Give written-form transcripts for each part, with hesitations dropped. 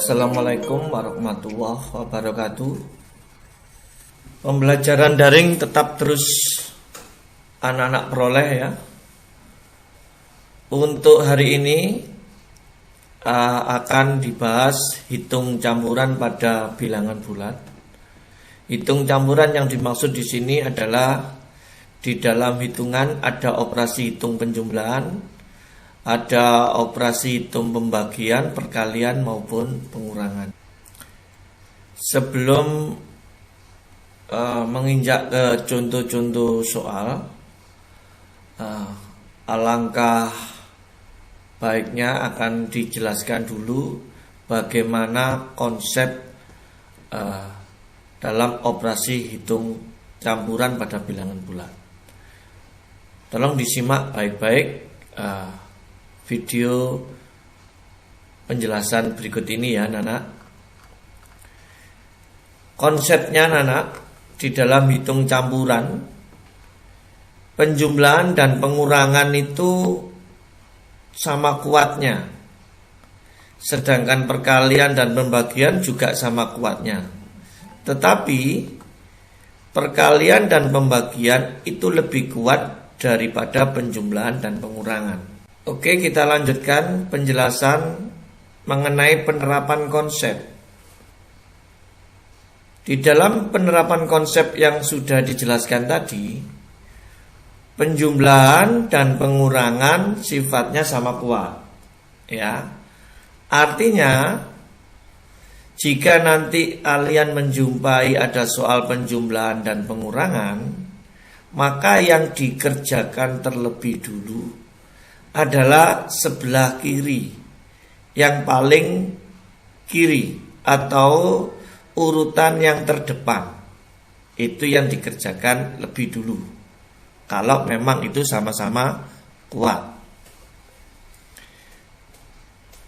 Assalamualaikum warahmatullahi wabarakatuh. Pembelajaran daring tetap terus anak-anak peroleh ya. Untuk hari ini akan dibahas hitung campuran pada bilangan bulat. Hitung campuran yang dimaksud di sini adalah di dalam hitungan ada operasi hitung penjumlahan, ada operasi hitung pembagian, perkalian maupun pengurangan. Sebelum menginjak ke contoh-contoh soal, alangkah baiknya akan dijelaskan dulu bagaimana konsep dalam operasi hitung campuran pada bilangan bulat. Tolong disimak baik-baik video penjelasan berikut ini ya Nana. Konsepnya Nana, di dalam hitung campuran, penjumlahan dan pengurangan itu sama kuatnya, sedangkan perkalian dan pembagian juga sama kuatnya. Tetapi perkalian dan pembagian itu lebih kuat daripada penjumlahan dan pengurangan. Oke, kita lanjutkan penjelasan mengenai penerapan konsep. Di dalam penerapan konsep yang sudah dijelaskan tadi, penjumlahan dan pengurangan sifatnya sama kuat. Ya. Artinya, jika nanti kalian menjumpai ada soal penjumlahan dan pengurangan, maka yang dikerjakan terlebih dulu adalah sebelah kiri, yang paling kiri atau urutan yang terdepan. Itu yang dikerjakan lebih dulu, kalau memang itu sama-sama kuat.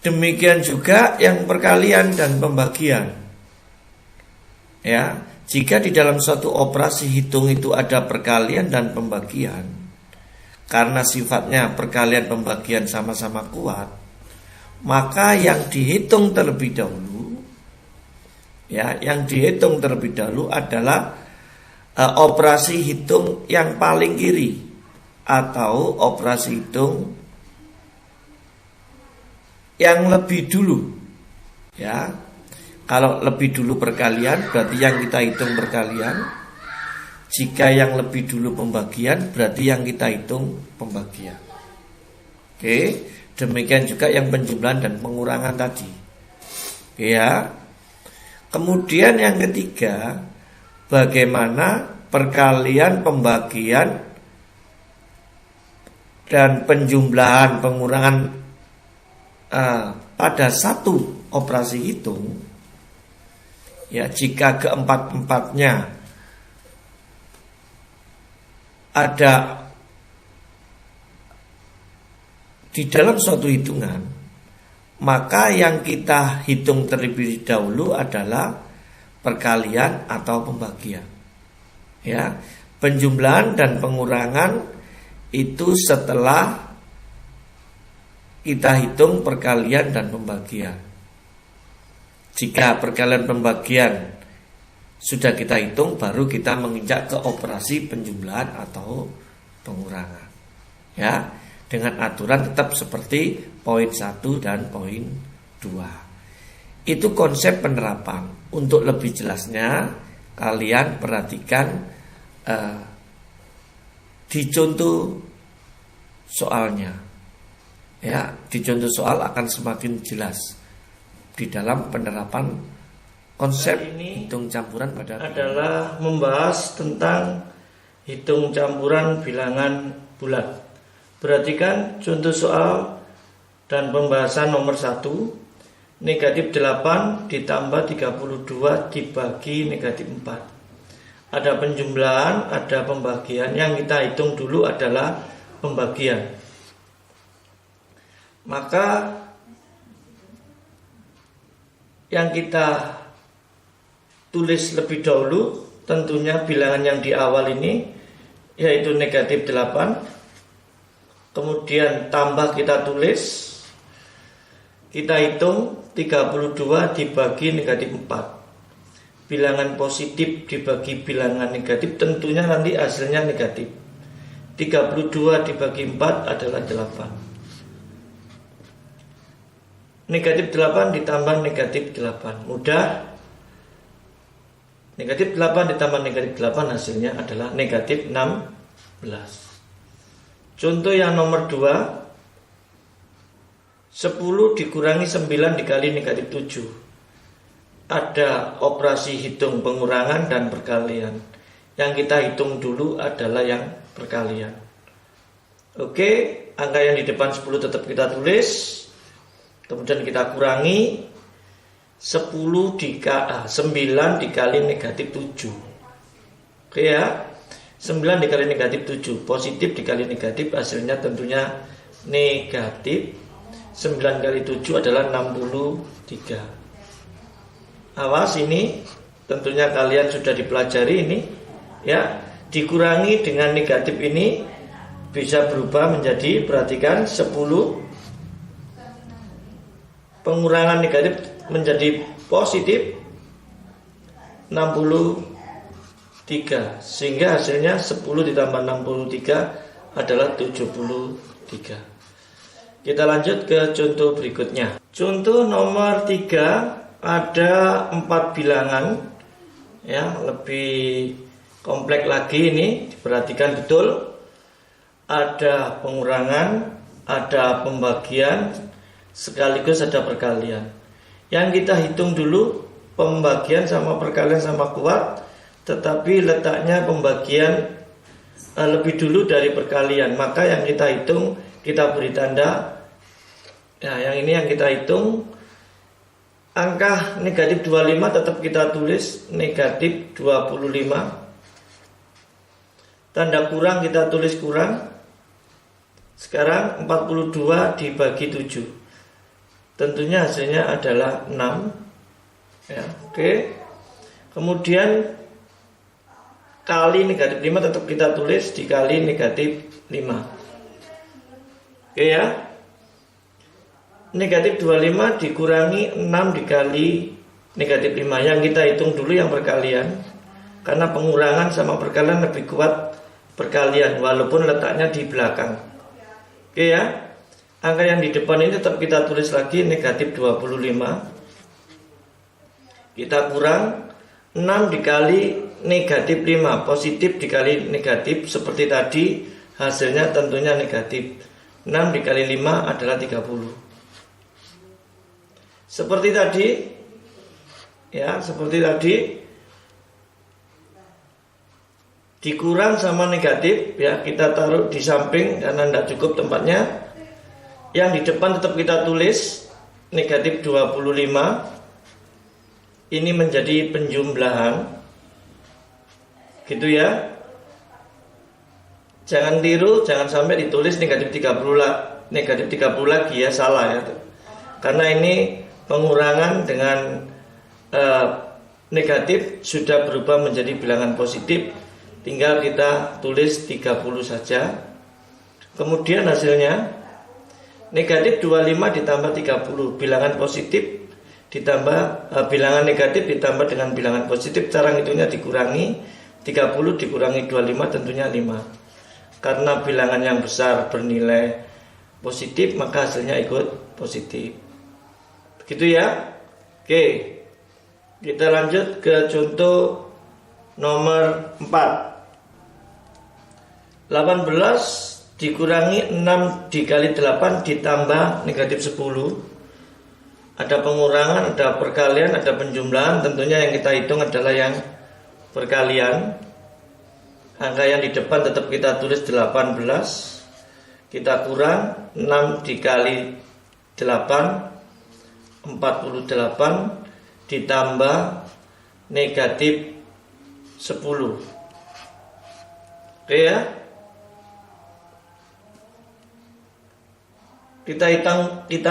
Demikian juga yang perkalian dan pembagian. Ya, jika di dalam suatu operasi hitung itu ada perkalian dan pembagian, karena sifatnya perkalian pembagian sama-sama kuat, maka yang dihitung terlebih dahulu, ya, yang dihitung terlebih dahulu adalah operasi hitung yang paling kiri atau operasi hitung yang lebih dulu. Ya, kalau lebih dulu perkalian berarti yang kita hitung perkalian. Jika yang lebih dulu pembagian, berarti yang kita hitung pembagian. Oke, demikian juga yang penjumlahan dan pengurangan tadi. Ya. Kemudian yang ketiga, bagaimana perkalian, pembagian dan penjumlahan, pengurangan pada satu operasi hitung. Ya, jika keempat-empatnya ada di dalam suatu hitungan, maka yang kita hitung terlebih dahulu adalah perkalian atau pembagian. Ya, penjumlahan dan pengurangan itu setelah kita hitung perkalian dan pembagian. Jika perkalian pembagian sudah kita hitung, baru kita menginjak ke operasi penjumlahan atau pengurangan. Ya, dengan aturan tetap seperti poin 1 dan poin 2. Itu konsep penerapan. Untuk lebih jelasnya, kalian perhatikan di contoh soalnya. Ya, di contoh soal akan semakin jelas di dalam penerapan konsep ini. Hitung campuran adalah membahas tentang hitung campuran bilangan bulat. Perhatikan contoh soal dan pembahasan nomor 1. Negatif 8 ditambah 32 dibagi negatif 4. Ada penjumlahan, ada pembagian. Yang kita hitung dulu adalah pembagian. Maka yang kita tulis lebih dahulu tentunya bilangan yang di awal ini, yaitu negatif 8. Kemudian tambah kita tulis, kita hitung 32 dibagi negatif 4. Bilangan positif dibagi bilangan negatif tentunya nanti hasilnya negatif. 32 dibagi 4 adalah 8. Negatif 8 ditambah negatif 8. Mudah. Negatif 8 ditambah negatif 8 hasilnya adalah negatif 16. Contoh yang nomor 2, 10 dikurangi 9 dikali negatif 7. Ada operasi hitung pengurangan dan perkalian. Yang kita hitung dulu adalah yang perkalian. Oke, angka yang di depan 10 tetap kita tulis. Kemudian kita kurangi 9 dikali negatif 7. Oke ya. 9 dikali negatif 7, positif dikali negatif hasilnya tentunya negatif. 9 kali 7 adalah 63. Awas ini, tentunya kalian sudah dipelajari ini ya. Dikurangi dengan negatif ini bisa berubah menjadi, perhatikan, 10. Pengurangan negatif menjadi positif 63, sehingga hasilnya 10 ditambah 63 adalah 73. Kita lanjut ke contoh berikutnya. Contoh nomor 3, ada 4 bilangan ya, lebih kompleks lagi ini, diperhatikan betul. Ada pengurangan, ada pembagian, sekaligus ada perkalian. Yang kita hitung dulu pembagian sama perkalian sama kuat, tetapi letaknya pembagian lebih dulu dari perkalian. Maka yang kita hitung kita beri tanda. Nah, yang ini yang kita hitung. Angka negatif 25 tetap kita tulis negatif 25. Tanda kurang kita tulis kurang. Sekarang 42 dibagi 7. Tentunya hasilnya adalah 6 ya, oke. Kemudian kali negatif 5 tetap kita tulis dikali negatif 5. Oke ya. Negatif 25 dikurangi 6 dikali negatif 5. Yang kita hitung dulu yang perkalian, karena pengurangan sama perkalian lebih kuat perkalian walaupun letaknya di belakang. Oke ya. Angka yang di depan ini tetap kita tulis lagi negatif 25. Kita kurang 6 dikali negatif 5, positif dikali negatif seperti tadi, hasilnya tentunya negatif. 6 dikali 5 adalah 30. Seperti tadi ya, seperti tadi, dikurang sama negatif ya, kita taruh di samping karena tidak cukup tempatnya. Yang di depan tetap kita tulis negatif 25. Ini menjadi penjumlahan, gitu ya. Jangan tiru, jangan sampai ditulis negatif 30 lagi ya, salah ya. Karena ini pengurangan dengan negatif sudah berubah menjadi bilangan positif. Tinggal kita tulis 30 saja. Kemudian hasilnya negatif 25 ditambah 30, bilangan positif ditambah bilangan negatif ditambah dengan bilangan positif. Cara ngitungnya dikurangi 30 dikurangi 25 tentunya 5. Karena bilangan yang besar bernilai positif maka hasilnya ikut positif. Begitu ya. Oke. Kita lanjut ke contoh nomor 4. 18 dikurangi 6 dikali 8 ditambah negatif 10. Ada pengurangan, ada perkalian, ada penjumlahan. Tentunya yang kita hitung adalah yang perkalian. Angka yang di depan tetap kita tulis 18. Kita kurang 6 dikali 8 48 ditambah negatif 10. Oke ya. Kita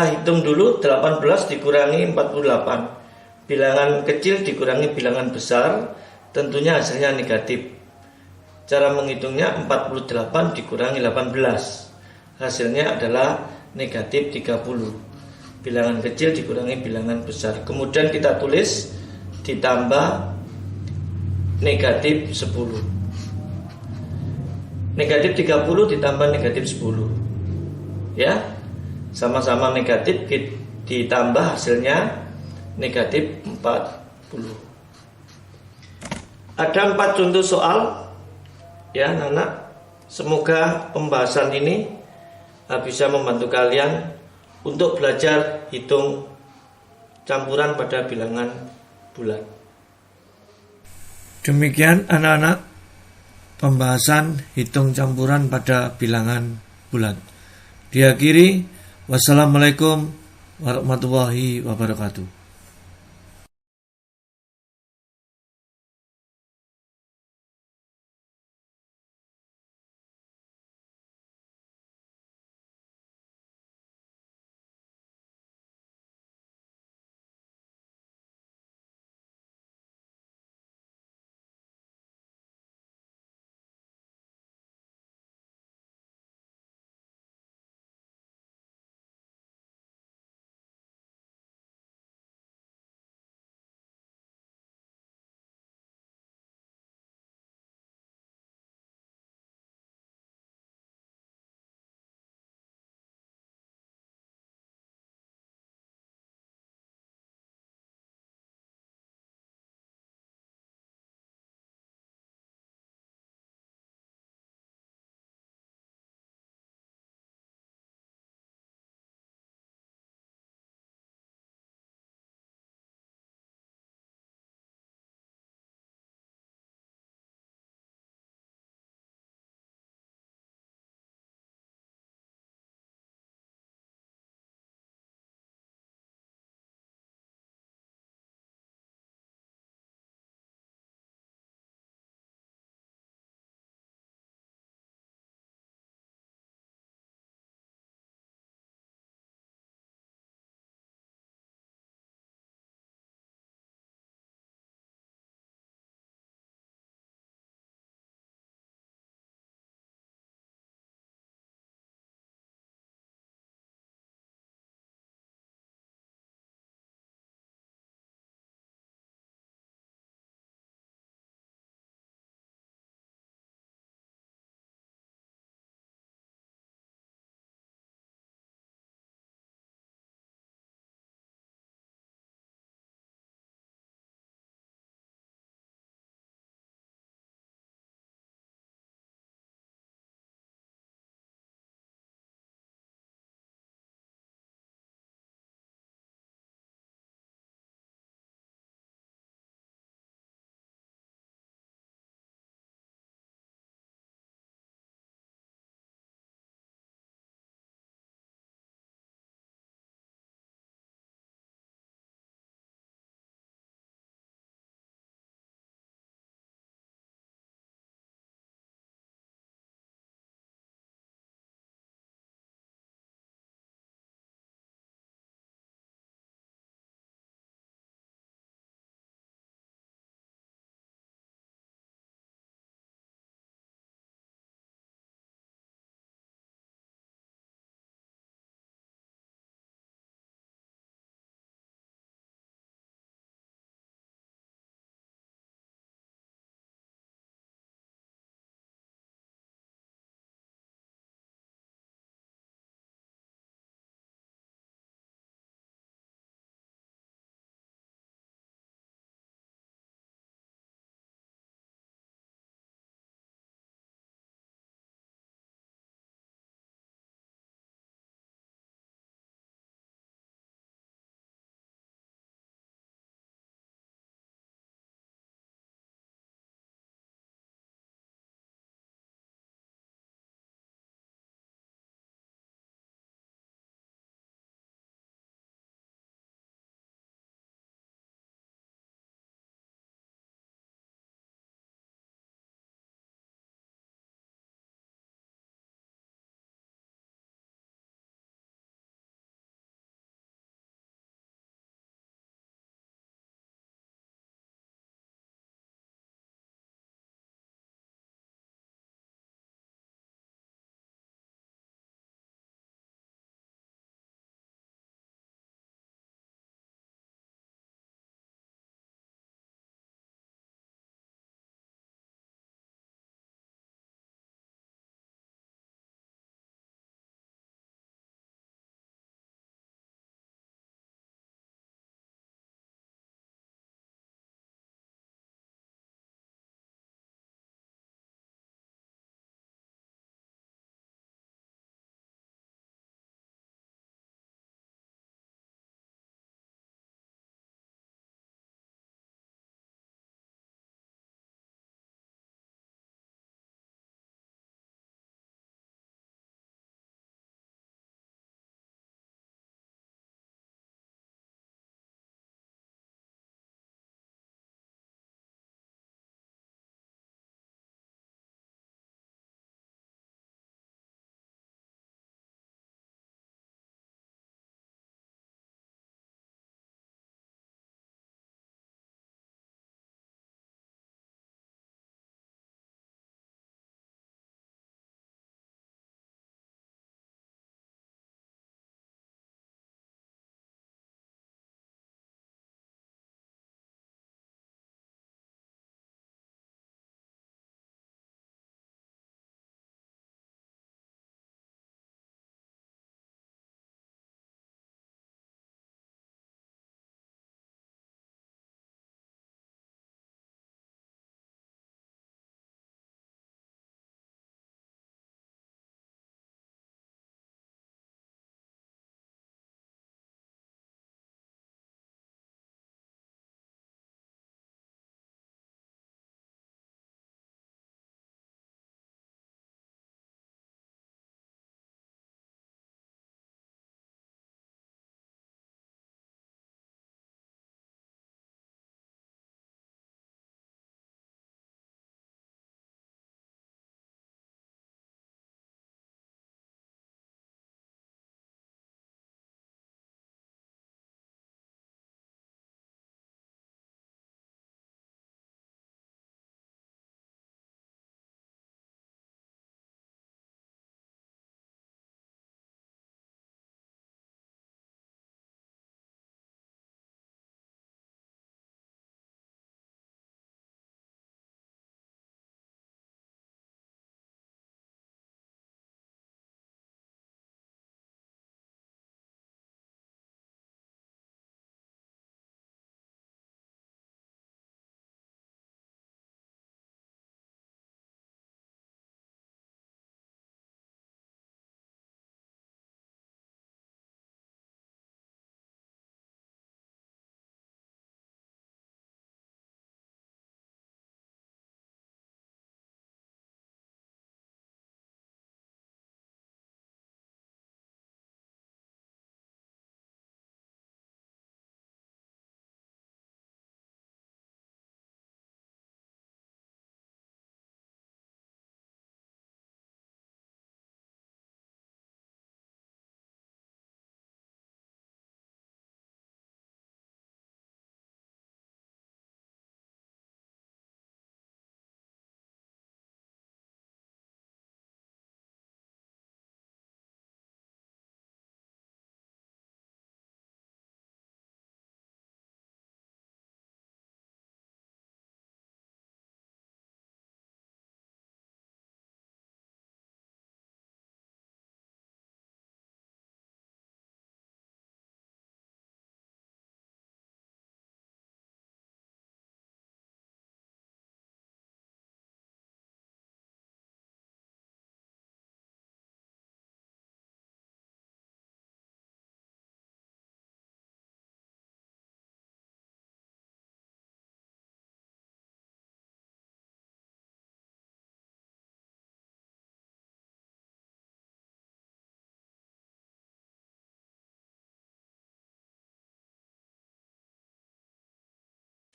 hitung dulu 18 dikurangi 48. Bilangan kecil dikurangi bilangan besar, tentunya hasilnya negatif. Cara menghitungnya 48 dikurangi 18. Hasilnya adalah negatif 30. bilangan kecil dikurangi bilangan besar. Kemudian kita tulis ditambah negatif 10. Negatif 30 ditambah negatif 10. Ya, sama-sama negatif, ditambah hasilnya negatif 40. Ada 4 contoh soal ya anak-anak. Semoga pembahasan ini bisa membantu kalian untuk belajar hitung campuran pada bilangan bulat. Demikian anak-anak pembahasan hitung campuran pada bilangan bulat. Diakhiri, wassalamualaikum warahmatullahi wabarakatuh.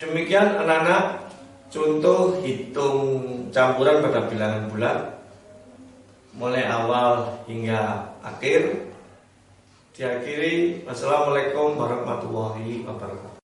Demikian anak-anak contoh hitung campuran pada bilangan bulat mulai awal hingga akhir. Diakhiri, wassalamualaikum warahmatullahi wabarakatuh.